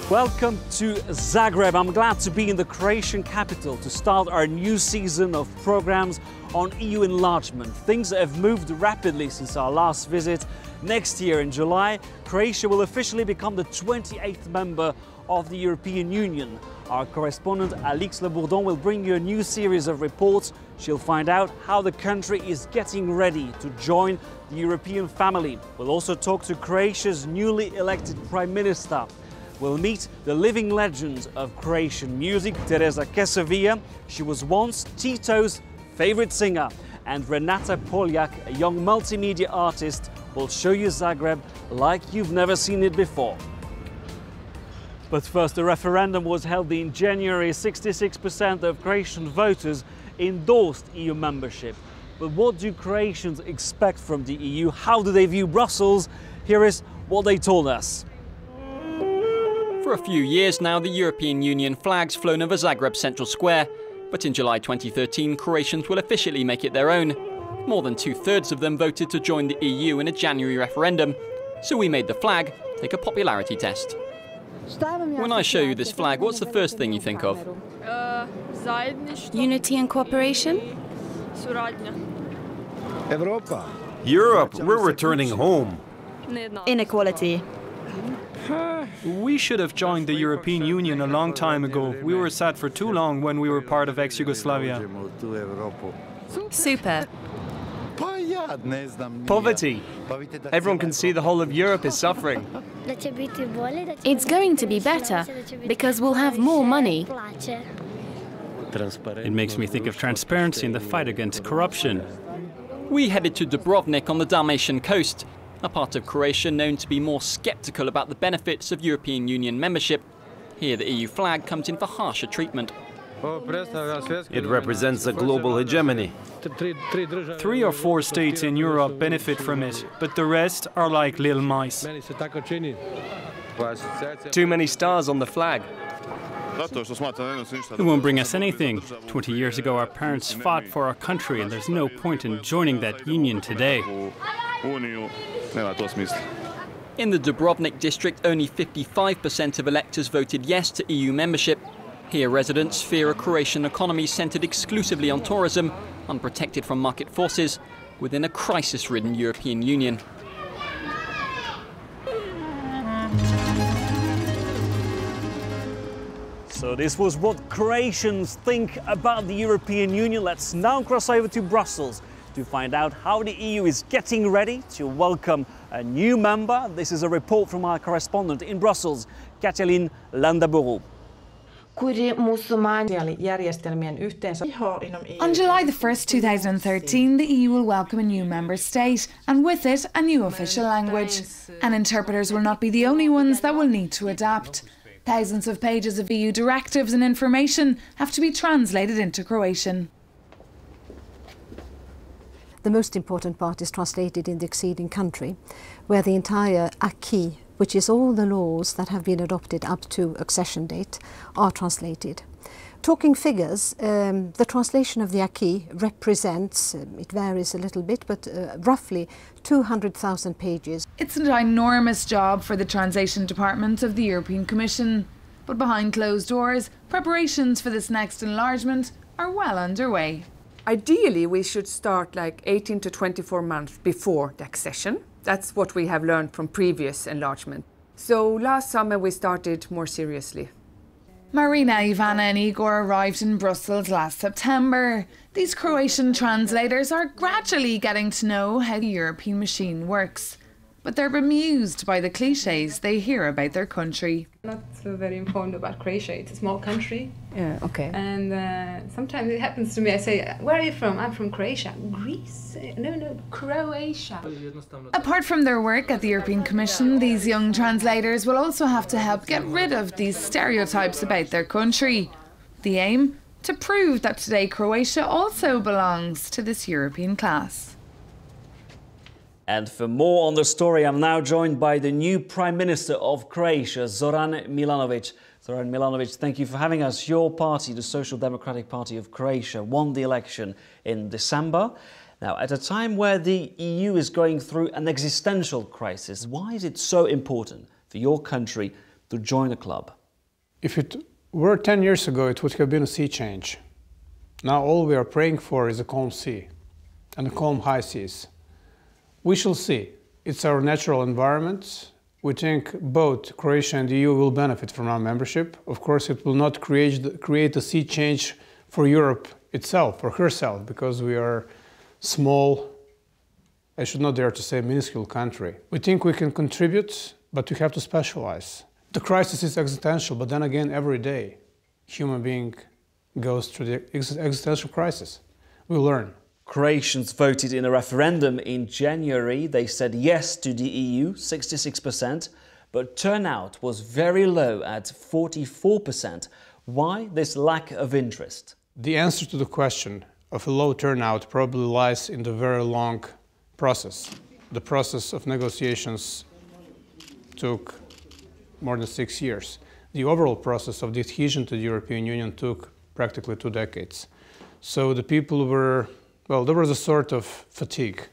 Welcome to Zagreb. I'm glad to be in the Croatian capital to start our new season of programs on EU enlargement. Things have moved rapidly since our last visit. Next year in July, Croatia will officially become the 28th member of the European Union. Our correspondent Alix Le Bourdon will bring you a new series of reports. She'll find out how the country is getting ready to join the European family. We'll also talk to Croatia's newly elected Prime Minister. We'll meet the living legends of Croatian music, Tereza Kesavija. She was once Tito's favorite singer. And Renata Poljak, a young multimedia artist, will show you Zagreb like you've never seen it before. But first, the referendum was held in January. 66% of Croatian voters endorsed EU membership. But what do Croatians expect from the EU? How do they view Brussels? Here is what they told us. For a few years now, the European Union flag's flown over Zagreb Central Square. But in July 2013, Croatians will officially make it their own. More than 2/3 of them voted to join the EU in a January referendum. So we made the flag take a popularity test. When I show you this flag, what's the first thing you think of? Unity and cooperation? Europe, we're returning home. Inequality. We should have joined the European Union a long time ago. We were sad for too long when we were part of ex-Yugoslavia. Super. Poverty. Everyone can see the whole of Europe is suffering. It's going to be better because we'll have more money. It makes me think of transparency in the fight against corruption. We headed to Dubrovnik on the Dalmatian coast, a part of Croatia known to be more sceptical about the benefits of European Union membership. Here the EU flag comes in for harsher treatment. It represents a global hegemony. 3 or 4 states in Europe benefit from it, but the rest are like little mice. Too many stars on the flag. It won't bring us anything. 20 years ago our parents fought for our country and there's no point in joining that union today. In the Dubrovnik district, only 55% of electors voted yes to EU membership. Here residents fear a Croatian economy centred exclusively on tourism, unprotected from market forces, within a crisis-ridden European Union. So this was what Croatians think about the European Union. Let's now cross over to Brussels to find out how the EU is getting ready to welcome a new member. This is a report from our correspondent in Brussels, Katalin Landaburu. On July the 1st, 2013, the EU will welcome a new member state, and with it, a new official language. And interpreters will not be the only ones that will need to adapt. Thousands of pages of EU directives and information have to be translated into Croatian. The most important part is translated in the acceding country, where the entire acquis, which is all the laws that have been adopted up to accession date, are translated. Talking figures, the translation of the acquis represents, it varies a little bit, but roughly 200,000 pages. It's an enormous job for the translation department of the European Commission. But behind closed doors, preparations for this next enlargement are well underway. Ideally, we should start like 18 to 24 months before the accession. That's what we have learned from previous enlargement. So last summer we started more seriously. Marina, Ivana and Igor arrived in Brussels last September. These Croatian translators are gradually getting to know how the European machine works. But they're bemused by the clichés they hear about their country. Not so very informed about Croatia. It's a small country. Yeah, okay. And sometimes it happens to me. I say, "Where are you from?" "I'm from Croatia." "Greece?" No, Croatia. Apart from their work at the European Commission, these young translators will also have to help get rid of these stereotypes about their country. The aim? To prove that today Croatia also belongs to this European class. And for more on the story, I'm now joined by the new Prime Minister of Croatia, Zoran Milanovic. Zoran Milanovic, thank you for having us. Your party, the Social Democratic Party of Croatia, won the election in December. Now, at a time where the EU is going through an existential crisis, why is it so important for your country to join the club? If it were 10 years ago, it would have been a sea change. Now all we are praying for is a calm sea and a calm high seas. We shall see. It's our natural environment. We think both Croatia and the EU will benefit from our membership. Of course, it will not create a sea change for Europe itself, or herself, because we are small, I should not dare to say minuscule country. We think we can contribute, but we have to specialize. The crisis is existential, but then again, every day, human being goes through the existential crisis. We learn. Croatians voted in a referendum in January. They said yes to the EU, 66%, but turnout was very low at 44%. Why this lack of interest? The answer to the question of a low turnout probably lies in the very long process. The process of negotiations took more than 6 years. The overall process of the adhesion to the European Union took practically 2 decades. So the people were, well, there was a sort of fatigue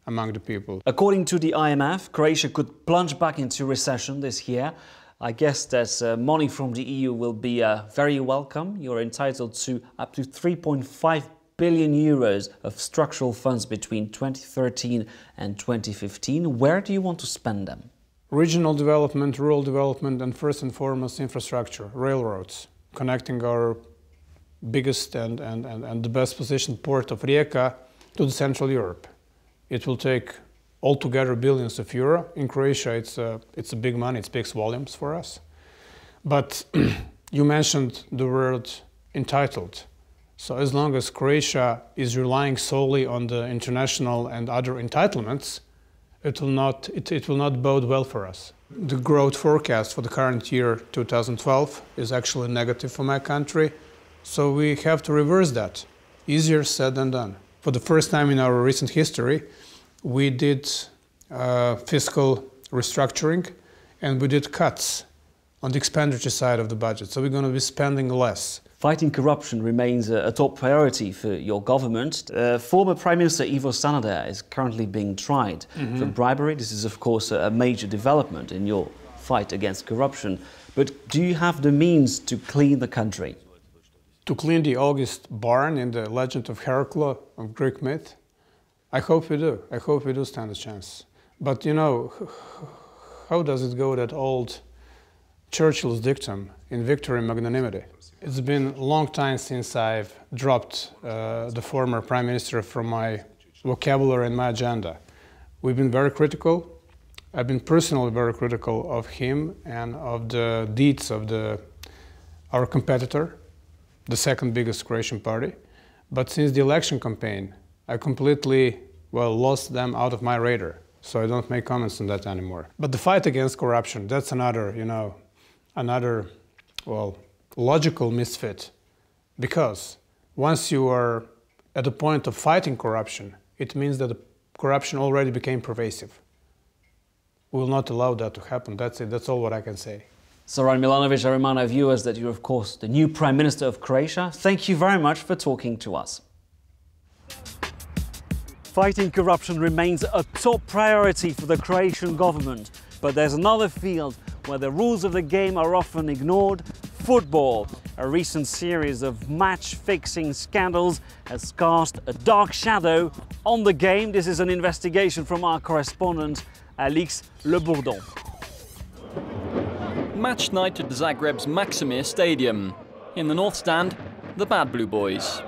among the people. According to the IMF, Croatia could plunge back into recession this year. I guess that money from the EU will be very welcome. You're entitled to up to 3.5 billion euros of structural funds between 2013 and 2015. Where do you want to spend them? Regional development, rural development, and first and foremost infrastructure, railroads, connecting our biggest and the best positioned port of Rijeka to the Central Europe. It will take altogether billions of euro. In Croatia, it's a big money, it speaks volumes for us. But you mentioned the word entitled. So as long as Croatia is relying solely on the international and other entitlements, it will not bode well for us. The growth forecast for the current year, 2012, is actually negative for my country. So we have to reverse that. Easier said than done. For the first time in our recent history, we did fiscal restructuring and we did cuts on the expenditure side of the budget. So we're going to be spending less. Fighting corruption remains a top priority for your government. Former Prime Minister Ivo Sanader is currently being tried for bribery. This is, of course, a major development in your fight against corruption. But do you have the means to clean the country? To clean the August barn in the legend of Heracles of Greek myth? I hope we do. I hope we do stand a chance. But you know, how does it go, that old Churchill's dictum, in victory magnanimity? It's been a long time since I've dropped the former Prime Minister from my vocabulary and my agenda. We've been very critical. I've been personally very critical of him and of the deeds of our competitor, the second biggest Croatian party. But since the election campaign, I completely, well, lost them out of my radar. So I don't make comments on that anymore. But the fight against corruption, that's another, you know, well, logical misfit. Because once you are at the point of fighting corruption, it means that the corruption already became pervasive. We will not allow that to happen. That's it. That's all what I can say. Zoran Milanovic, I remind our viewers that you're, of course, the new Prime Minister of Croatia. Thank you very much for talking to us. Fighting corruption remains a top priority for the Croatian government. But there's another field where the rules of the game are often ignored: football. A recent series of match-fixing scandals has cast a dark shadow on the game. This is an investigation from our correspondent, Alix Le Bourdon. Match night at Zagreb's Maksimir Stadium. In the North Stand, the Bad Blue Boys.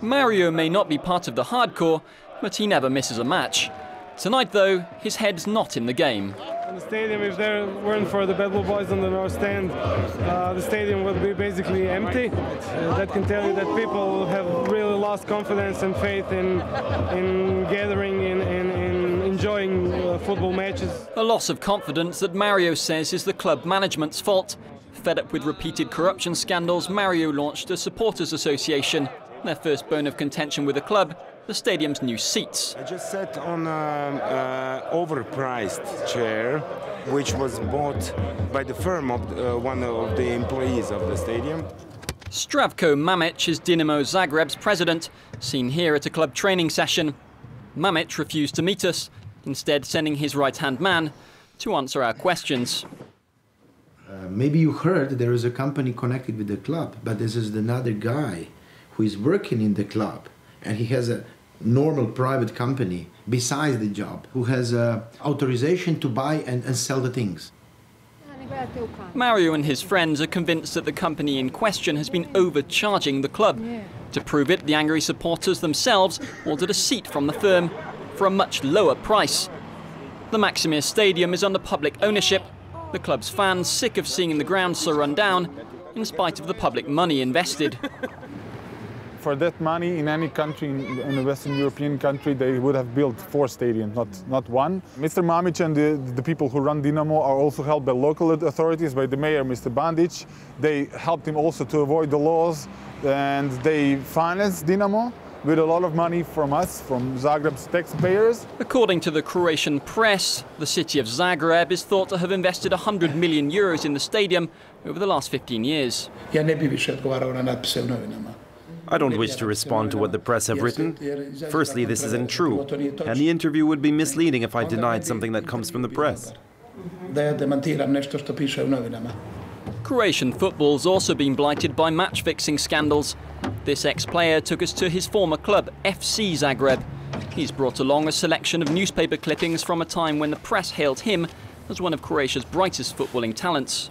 Mario may not be part of the hardcore, but he never misses a match. Tonight, though, his head's not in the game. In the stadium, if there weren't for the Bad Blue Boys on the North Stand, the stadium would be basically empty. That can tell you that people have really lost confidence and faith in gathering, in enjoying football matches. A loss of confidence that Mario says is the club management's fault. Fed up with repeated corruption scandals, Mario launched a supporters association. Their first bone of contention with the club, the stadium's new seats. I just sat on an overpriced chair, which was bought by the firm of one of the employees of the stadium. Zdravko Mamic is Dinamo Zagreb's president, seen here at a club training session. Mamic refused to meet us, instead sending his right-hand man to answer our questions. Maybe you heard there is a company connected with the club, but this is another guy who is working in the club, and he has a normal private company besides the job, who has authorization to buy and sell the things. Mario and his friends are convinced that the company in question has been overcharging the club. To prove it, the angry supporters themselves ordered a seat from the firm for a much lower price. The Maximir Stadium is under public ownership. The club's fans, sick of seeing the ground so run down, in spite of the public money invested. For that money, in any country, in a Western European country, they would have built 4 stadiums, not one. Mr. Mamic and the people who run Dinamo are also helped by local authorities, by the mayor, Mr. Bandic. They helped him also to avoid the laws, and they financed Dinamo with a lot of money from us, from Zagreb's taxpayers. According to the Croatian press, the city of Zagreb is thought to have invested 100 million euros in the stadium over the last 15 years. I don't wish to respond to what the press have written. Firstly, this isn't true, and the interview would be misleading if I denied something that comes from the press. Croatian football's also been blighted by match-fixing scandals. This ex-player took us to his former club, FC Zagreb. He's brought along a selection of newspaper clippings from a time when the press hailed him as one of Croatia's brightest footballing talents.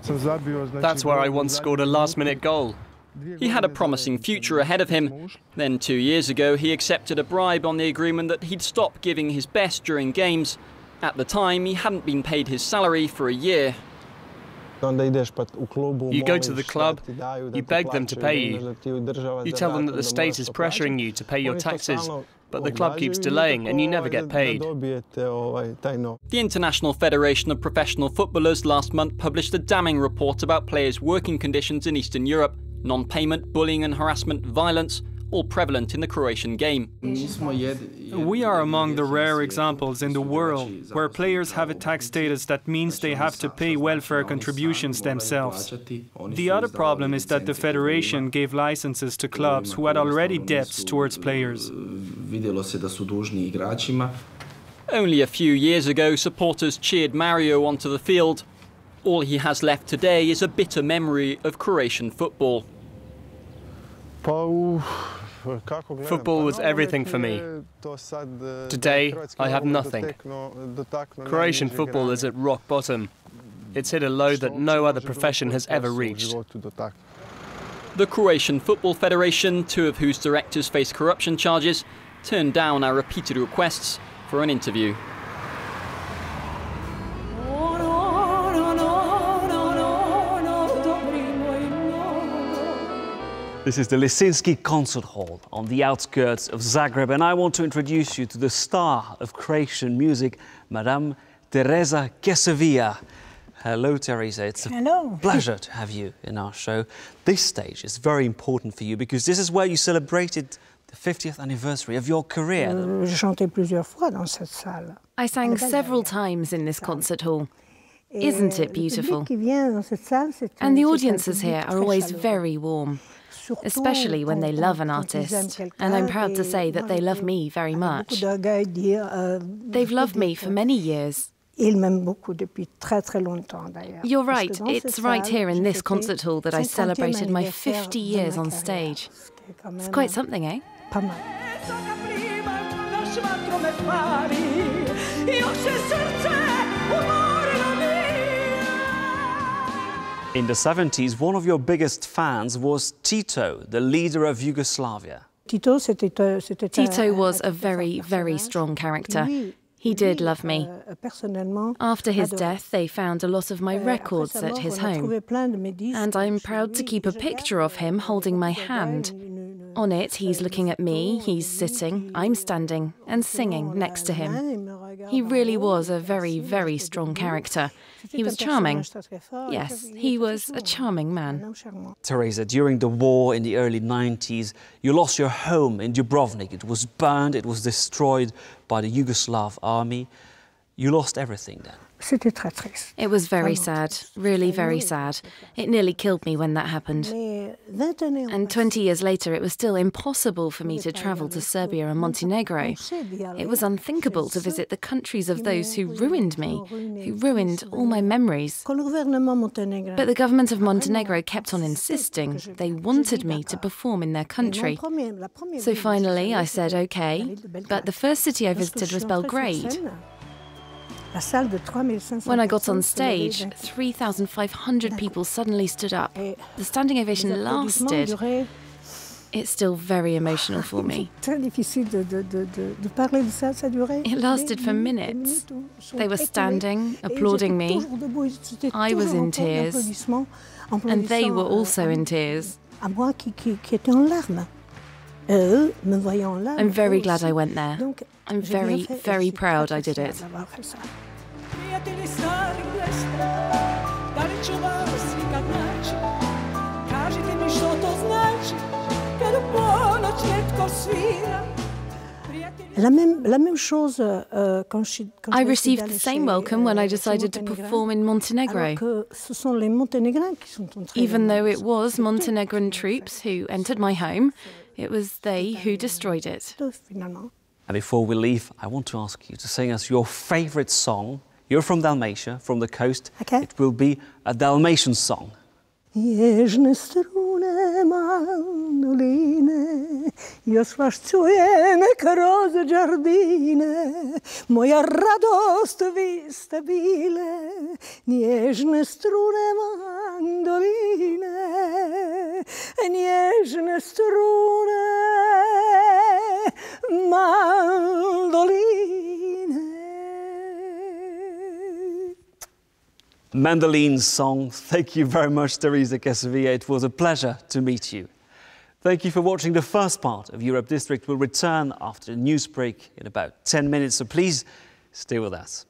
That's where I once scored a last-minute goal. He had a promising future ahead of him. Then 2 years ago, he accepted a bribe on the agreement that he'd stop giving his best during games. At the time, he hadn't been paid his salary for a year. You go to the club, you beg them to pay you. You tell them that the state is pressuring you to pay your taxes, but the club keeps delaying and you never get paid. The International Federation of Professional Footballers last month published a damning report about players' working conditions in Eastern Europe. Non-payment, bullying and harassment, violence, all prevalent in the Croatian game. We are among the rare examples in the world where players have a tax status that means they have to pay welfare contributions themselves. The other problem is that the federation gave licenses to clubs who had already debts towards players. Only a few years ago, supporters cheered Mario onto the field. All he has left today is a bitter memory of Croatian football. Football was everything for me. Today, I have nothing. Croatian football is at rock bottom. It's hit a low that no other profession has ever reached. The Croatian Football Federation, 2 of whose directors face corruption charges, turned down our repeated requests for an interview. This is the Lisinski Concert Hall on the outskirts of Zagreb, and I want to introduce you to the star of Croatian music, Madame Teresa Kesavija. Hello, Teresa. It's a pleasure to have you in our show. This stage is very important for you because this is where you celebrated the 50th anniversary of your career. I sang several times in this concert hall. Isn't it beautiful? And the audiences here are always very warm, especially when they love an artist. And I'm proud to say that they love me very much. They've loved me for many years. You're right, it's right here in this concert hall that I celebrated my 50 years on stage. It's quite something, eh? In the 70s, one of your biggest fans was Tito, the leader of Yugoslavia. Tito was a very, very strong character. He did love me. After his death, they found a lot of my records at his home. And I'm proud to keep a picture of him holding my hand. On it, he's looking at me, he's sitting, I'm standing and singing next to him. He really was a very, very strong character. He was charming. Yes, he was a charming man. Teresa, during the war in the early 90s, you lost your home in Dubrovnik. It was burned, it was destroyed by the Yugoslav army. You lost everything then? It was very sad, really very sad. It nearly killed me when that happened. And 20 years later, it was still impossible for me to travel to Serbia and Montenegro. It was unthinkable to visit the countries of those who ruined me, who ruined all my memories. But the government of Montenegro kept on insisting. They wanted me to perform in their country. So finally, I said okay, but the first city I visited was Belgrade. When I got on stage, 3,500 people suddenly stood up. The standing ovation lasted. It's still very emotional for me. It lasted for minutes. They were standing, applauding me. I was in tears, and they were also in tears. I'm very glad I went there. I'm very, very proud I did it. I received the same welcome when I decided to perform in Montenegro. Even though it was Montenegrin troops who entered my home, it was they who destroyed it. And before we leave, I want to ask you to sing us your favourite song. You're from Dalmatia, from the coast. Okay. It will be a Dalmatian song. Ježne strune mandoline, još vas čujem kroz džardine, moja radost vi ste bile, nježne strune mandoline, nježne strune mandoline. Mandolin song. Thank you very much, Teresa Kesavia. It was a pleasure to meet you. Thank you for watching the first part of Europe District. We'll return after a news break in about 10 minutes, so please stay with us.